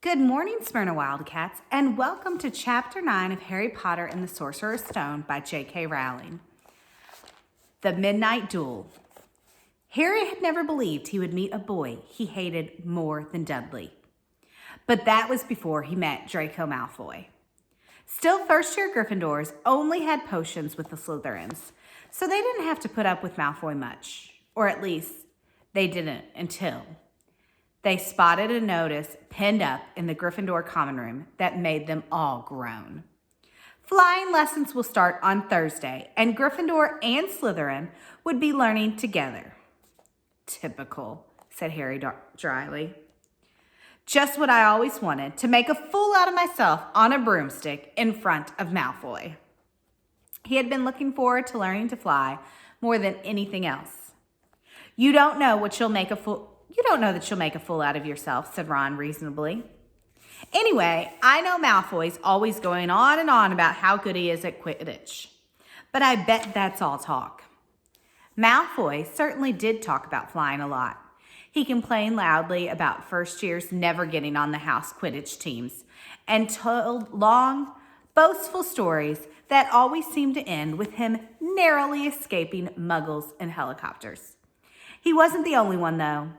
Good morning, Smyrna Wildcats, and welcome to Chapter 9 of Harry Potter and the Sorcerer's Stone by J.K. Rowling. The Midnight Duel. Harry had never believed he would meet a boy he hated more than Dudley. But that was before he met Draco Malfoy. Still, first-year Gryffindors only had potions with the Slytherins, so they didn't have to put up with Malfoy much. Or at least, they didn't until they spotted a notice pinned up in the Gryffindor common room that made them all groan. Flying lessons will start on Thursday, and Gryffindor and Slytherin would be learning together. Typical, said Harry dryly. Just what I always wanted, to make a fool out of myself on a broomstick in front of Malfoy. He had been looking forward to learning to fly more than anything else. You don't know that you'll make a fool out of yourself, said Ron reasonably. Anyway, I know Malfoy's always going on and on about how good he is at Quidditch, but I bet that's all talk. Malfoy certainly did talk about flying a lot. He complained loudly about first years never getting on the house Quidditch teams and told long, boastful stories that always seemed to end with him narrowly escaping muggles and helicopters. He wasn't the only one, though.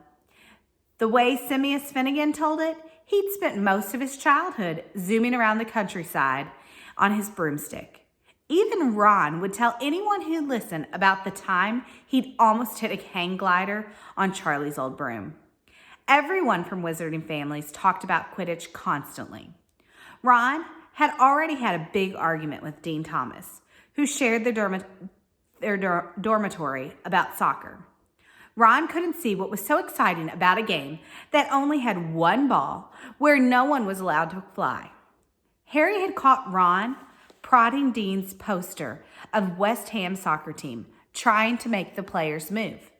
The way Seamus Finnegan told it, he'd spent most of his childhood zooming around the countryside on his broomstick. Even Ron would tell anyone who'd listen about the time he'd almost hit a hang glider on Charlie's old broom. Everyone from Wizarding families talked about Quidditch constantly. Ron had already had a big argument with Dean Thomas, who shared their dormitory about soccer. Ron couldn't see what was so exciting about a game that only had one ball where no one was allowed to fly. Harry had caught Ron prodding Dean's poster of West Ham soccer team, trying to make the players move.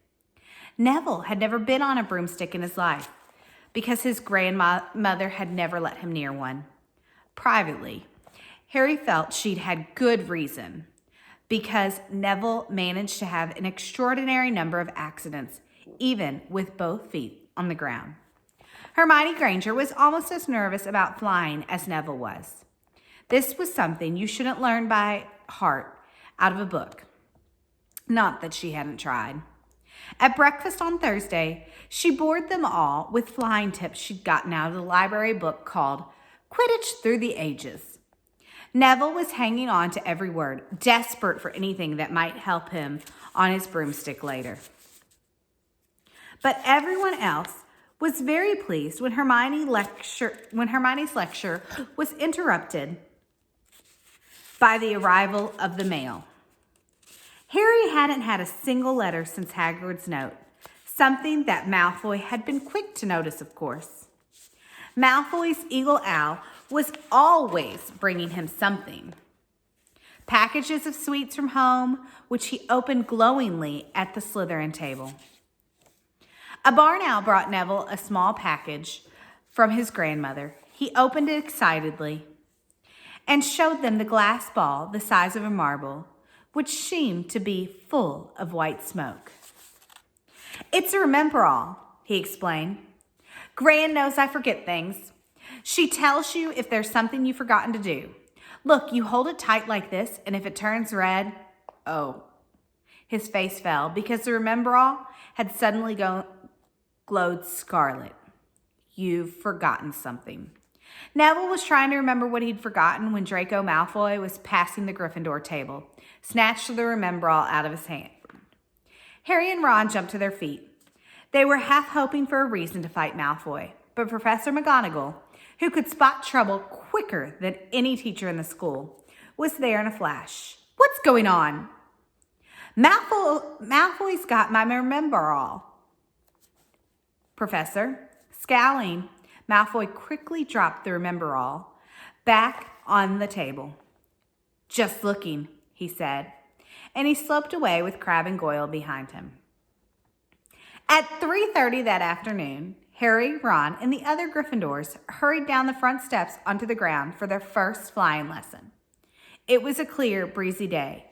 Neville had never been on a broomstick in his life because his grandmother had never let him near one. Privately, Harry felt she'd had good reason, because Neville managed to have an extraordinary number of accidents, even with both feet on the ground. Hermione Granger was almost as nervous about flying as Neville was. This was something you shouldn't learn by heart out of a book. Not that she hadn't tried. At breakfast on Thursday, she bored them all with flying tips she'd gotten out of the library book called Quidditch Through the Ages. Neville was hanging on to every word, desperate for anything that might help him on his broomstick later. But everyone else was very pleased when Hermione's lecture was interrupted by the arrival of the mail. Harry hadn't had a single letter since Hagrid's note, something that Malfoy had been quick to notice, of course. Malfoy's Eagle Owl was always bringing him something. Packages of sweets from home, which he opened glowingly at the Slytherin table. A barn owl brought Neville a small package from his grandmother. He opened it excitedly and showed them the glass ball the size of a marble, which seemed to be full of white smoke. It's a Remembrall, he explained. Gran knows I forget things. She tells you if there's something you've forgotten to do. Look, you hold it tight like this, and if it turns red, oh. His face fell because the Remembrall had suddenly glowed scarlet. You've forgotten something. Neville was trying to remember what he'd forgotten when Draco Malfoy was passing the Gryffindor table, snatched the Remembrall out of his hand. Harry and Ron jumped to their feet. They were half hoping for a reason to fight Malfoy, but Professor McGonagall, who could spot trouble quicker than any teacher in the school, was there in a flash. What's going on? Malfoy's got my Remembrall. Professor, scowling, Malfoy quickly dropped the Remembrall back on the table. Just looking, he said, and he sloped away with Crabbe and Goyle behind him. At 3:30 that afternoon, Harry, Ron, and the other Gryffindors hurried down the front steps onto the ground for their first flying lesson. It was a clear, breezy day,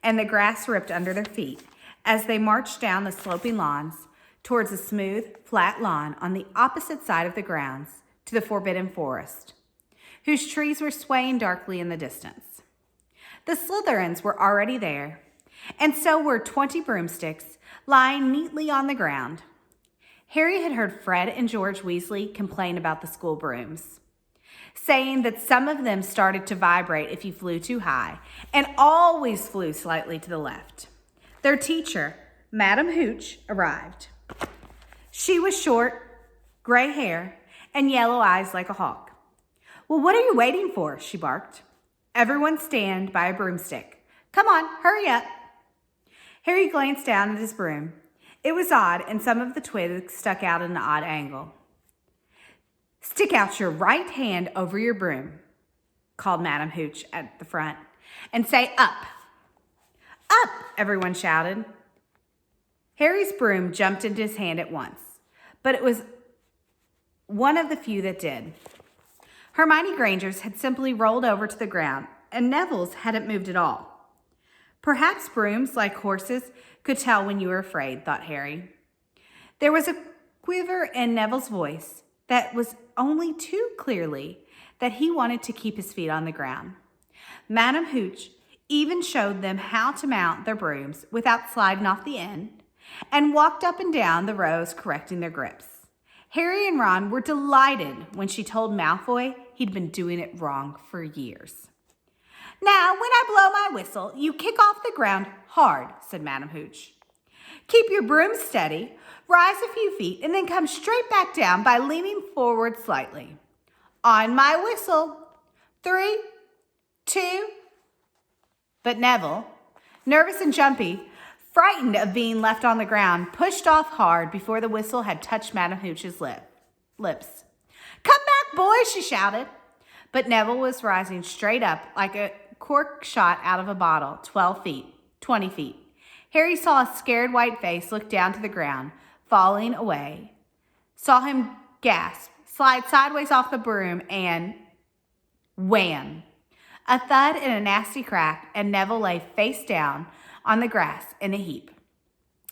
and the grass ripped under their feet as they marched down the sloping lawns towards a smooth, flat lawn on the opposite side of the grounds to the forbidden forest, whose trees were swaying darkly in the distance. The Slytherins were already there, and so were 20 broomsticks lying neatly on the ground. Harry had heard Fred and George Weasley complain about the school brooms, saying that some of them started to vibrate if you flew too high and always flew slightly to the left. Their teacher, Madam Hooch, arrived. She was short, gray hair, and yellow eyes like a hawk. "Well, what are you waiting for?" she barked. "Everyone stand by a broomstick. Come on, hurry up." Harry glanced down at his broom. It was odd, and some of the twigs stuck out at an odd angle. "Stick out your right hand over your broom," called Madam Hooch at the front, "and say up." "Up!" everyone shouted. Harry's broom jumped into his hand at once, but it was one of the few that did. Hermione Granger's had simply rolled over to the ground, and Neville's hadn't moved at all. Perhaps brooms, like horses, could tell when you were afraid, thought Harry. There was a quiver in Neville's voice that was only too clearly that he wanted to keep his feet on the ground. Madam Hooch even showed them how to mount their brooms without sliding off the end, and walked up and down the rows correcting their grips. Harry and Ron were delighted when she told Malfoy he'd been doing it wrong for years. "Now, when I blow my whistle, you kick off the ground hard," said Madam Hooch. "Keep your broom steady, rise a few feet, and then come straight back down by leaning forward slightly. On my whistle. 3, 2... But Neville, nervous and jumpy, frightened of being left on the ground, pushed off hard before the whistle had touched Madam Hooch's lips. "Come back, boys," she shouted. But Neville was rising straight up like a cork shot out of a bottle, 12 feet, 20 feet. Harry saw a scared white face look down to the ground, falling away. Saw him gasp, slide sideways off the broom, and wham! A thud and a nasty crack, and Neville lay face down on the grass in a heap.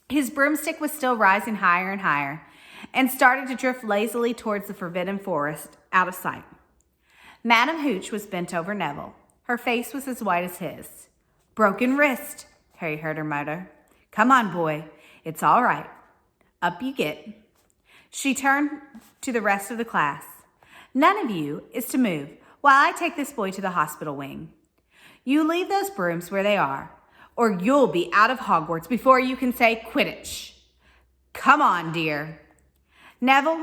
His broomstick was still rising higher and higher, and started to drift lazily towards the forbidden forest, out of sight. Madam Hooch was bent over Neville. Her face was as white as his. "Broken wrist," Harry heard her mutter. "Come on, boy. It's all right. Up you get." She turned to the rest of the class. "None of you is to move while I take this boy to the hospital wing. You leave those brooms where they are, or you'll be out of Hogwarts before you can say Quidditch. Come on, dear." Neville,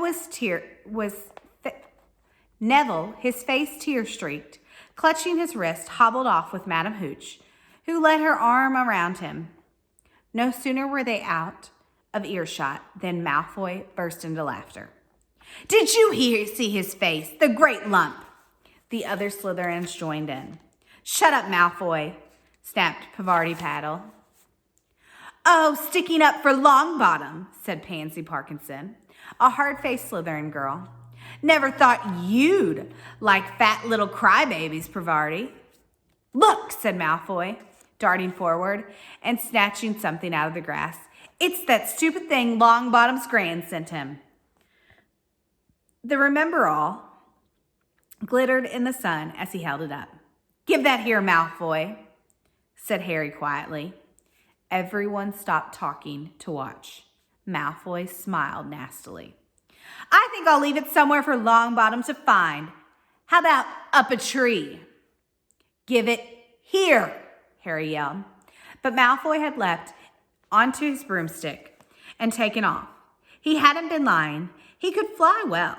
his face tear-streaked, clutching his wrist, hobbled off with Madam Hooch, who let her arm around him. No sooner were they out of earshot than Malfoy burst into laughter. "Did you see his face? The great lump!" The other Slytherins joined in. "Shut up, Malfoy," snapped Pavarti Paddle. "Oh, sticking up for Longbottom," said Pansy Parkinson, a hard-faced Slytherin girl. "Never thought you'd like fat little crybabies, Pavarti." "Look," said Malfoy, darting forward and snatching something out of the grass. "It's that stupid thing Longbottom's gran sent him." The Remember All glittered in the sun as he held it up. "Give that here, Malfoy," said Harry quietly. Everyone stopped talking to watch. Malfoy smiled nastily. "I think I'll leave it somewhere for Longbottom to find. How about up a tree?" "Give it here," Harry yelled. But Malfoy had leapt onto his broomstick and taken off. He hadn't been lying. He could fly well.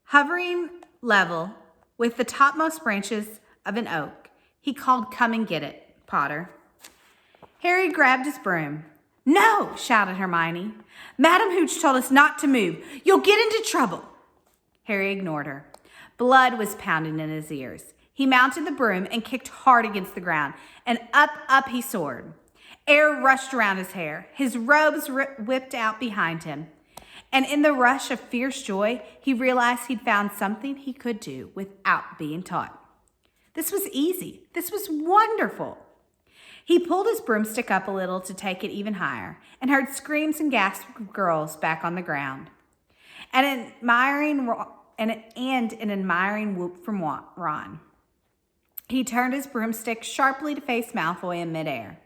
Hovering level with the topmost branches of an oak, he called, "Come and get it, Potter." Harry grabbed his broom. "No," shouted Hermione. "Madam Hooch told us not to move. You'll get into trouble." Harry ignored her. Blood was pounding in his ears. He mounted the broom and kicked hard against the ground, and up he soared. Air rushed around his hair. His robes whipped out behind him. And in the rush of fierce joy, he realized he'd found something he could do without being taught. This was easy. This was wonderful. He pulled his broomstick up a little to take it even higher, and heard screams and gasps of girls back on the ground. An admiring and an admiring whoop from Ron. He turned his broomstick sharply to face Malfoy in midair.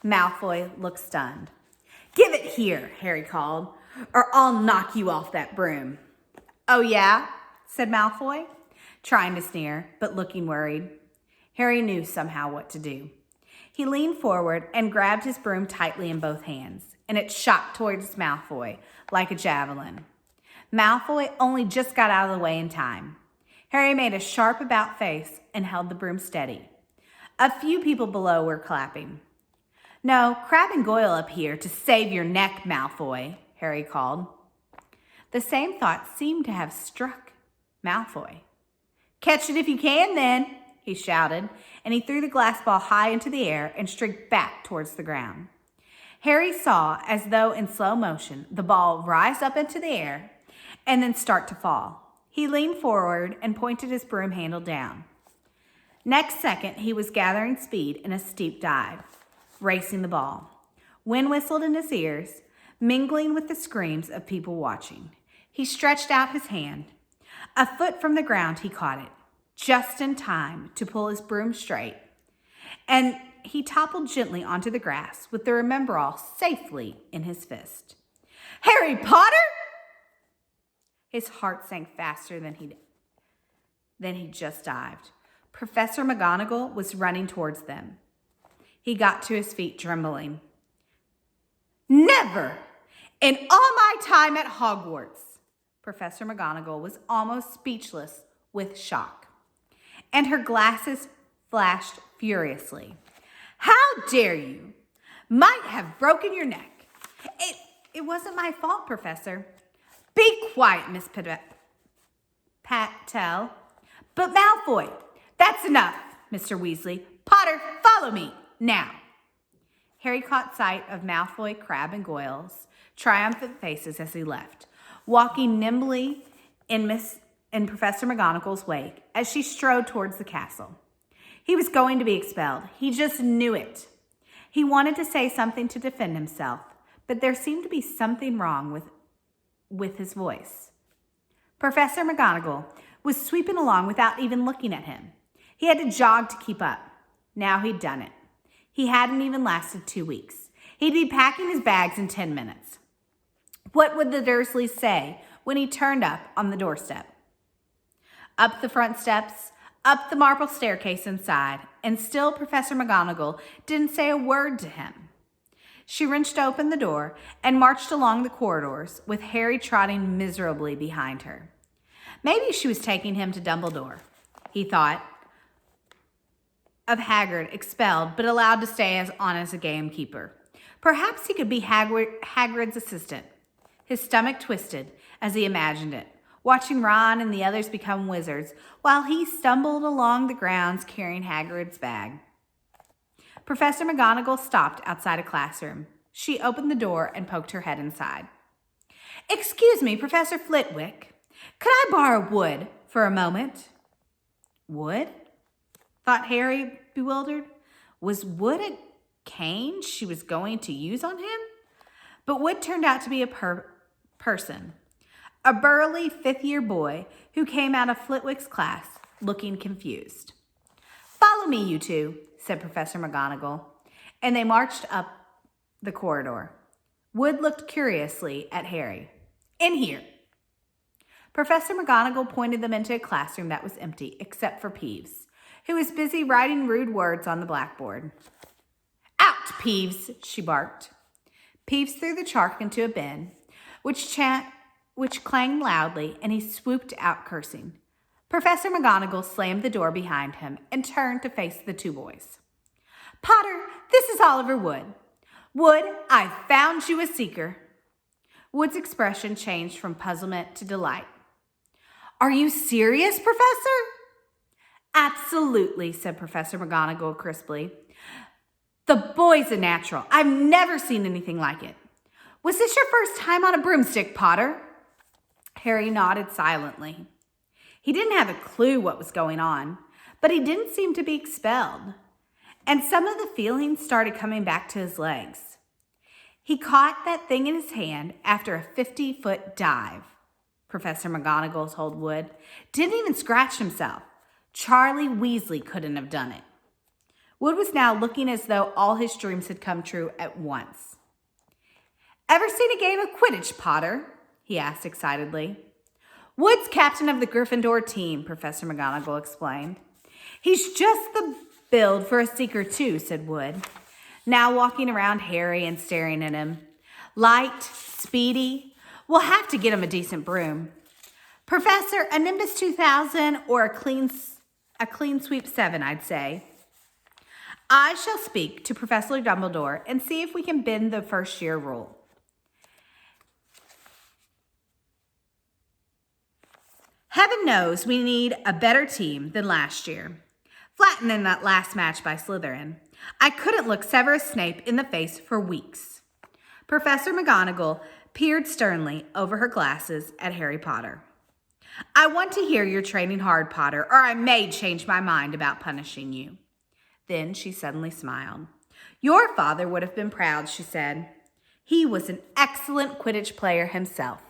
Malfoy looked stunned. "Give it here," Harry called, "or I'll knock you off that broom." "Oh, yeah?" said Malfoy, trying to sneer, but looking worried. Harry knew somehow what to do. He leaned forward and grabbed his broom tightly in both hands, and it shot towards Malfoy like a javelin. Malfoy only just got out of the way in time. Harry made a sharp about face and held the broom steady. A few people below were clapping. "No, Crabbe and Goyle up here to save your neck, Malfoy," Harry called. The same thought seemed to have struck Malfoy. "Catch it if you can, then," he shouted, and he threw the glass ball high into the air and streaked back towards the ground. Harry saw, as though in slow motion, the ball rise up into the air and then start to fall. He leaned forward and pointed his broom handle down. Next second, he was gathering speed in a steep dive, racing the ball. Wind whistled in his ears, mingling with the screams of people watching. He stretched out his hand. A foot from the ground, he caught it, just in time to pull his broom straight, and he toppled gently onto the grass with the Remember-All safely in his fist. "Harry Potter!" His heart sank faster than he'd just dived. Professor McGonagall was running towards them. He got to his feet trembling. "Never in all my time at Hogwarts!" Professor McGonagall was almost speechless with shock, and her glasses flashed furiously. "How dare you? Might have broken your neck." It wasn't my fault, Professor." "Be quiet, Miss Patel." "But Malfoy." "That's enough, Mr. Weasley. Potter, follow me, now." Harry caught sight of Malfoy, Crabbe, and Goyle's triumphant faces as he left, walking nimbly in Professor McGonagall's wake as she strode towards the castle. He was going to be expelled. He just knew it. He wanted to say something to defend himself, but there seemed to be something wrong with his voice. Professor McGonagall was sweeping along without even looking at him. He had to jog to keep up. Now he'd done it. He hadn't even lasted 2 weeks. He'd be packing his bags in 10 minutes. What would the Dursleys say when he turned up on the doorstep? Up the front steps, up the marble staircase inside, and still Professor McGonagall didn't say a word to him. She wrenched open the door and marched along the corridors with Harry trotting miserably behind her. Maybe she was taking him to Dumbledore, he thought, of Hagrid expelled but allowed to stay on as a gamekeeper. Perhaps he could be Hagrid's assistant. His stomach twisted as he imagined it, watching Ron and the others become wizards while he stumbled along the grounds carrying Hagrid's bag. Professor McGonagall stopped outside a classroom. She opened the door and poked her head inside. "Excuse me, Professor Flitwick. Could I borrow wood for a moment?" "Wood?" thought Harry, bewildered. Was wood a cane she was going to use on him? But wood turned out to be a person. A burly fifth-year boy who came out of Flitwick's class looking confused. "Follow me, you two," said Professor McGonagall, and they marched up the corridor. Wood looked curiously at Harry. "In here." Professor McGonagall pointed them into a classroom that was empty, except for Peeves, who was busy writing rude words on the blackboard. "Out, Peeves," she barked. Peeves threw the chalk into a bin, which clanged loudly, and he swooped out cursing. Professor McGonagall slammed the door behind him and turned to face the two boys. "Potter, this is Oliver Wood. Wood, I found you a seeker." Wood's expression changed from puzzlement to delight. "Are you serious, Professor?" "Absolutely," said Professor McGonagall crisply. "The boy's a natural. I've never seen anything like it. Was this your first time on a broomstick, Potter?" Harry nodded silently. He didn't have a clue what was going on, but he didn't seem to be expelled, and some of the feelings started coming back to his legs. He caught that thing in his hand after a 50-foot dive. Professor McGonagall told Wood. Didn't even scratch himself. Charlie Weasley couldn't have done it. Wood was now looking as though all his dreams had come true at once. Ever seen a game of Quidditch, Potter? He asked excitedly. Wood's captain of the Gryffindor team, Professor McGonagall explained. He's just the build for a seeker too, said Wood, now walking around Harry and staring at him. Light, speedy. We'll have to get him a decent broom. Professor, a Nimbus 2000 or a clean sweep 7, I'd say. I shall speak to Professor Dumbledore and see if we can bend the first year rule. Heaven knows we need a better team than last year. Flattened in that last match by Slytherin, I couldn't look Severus Snape in the face for weeks. Professor McGonagall peered sternly over her glasses at Harry Potter. I want to hear you're training hard, Potter, or I may change my mind about punishing you. Then she suddenly smiled. Your father would have been proud, she said. He was an excellent Quidditch player himself.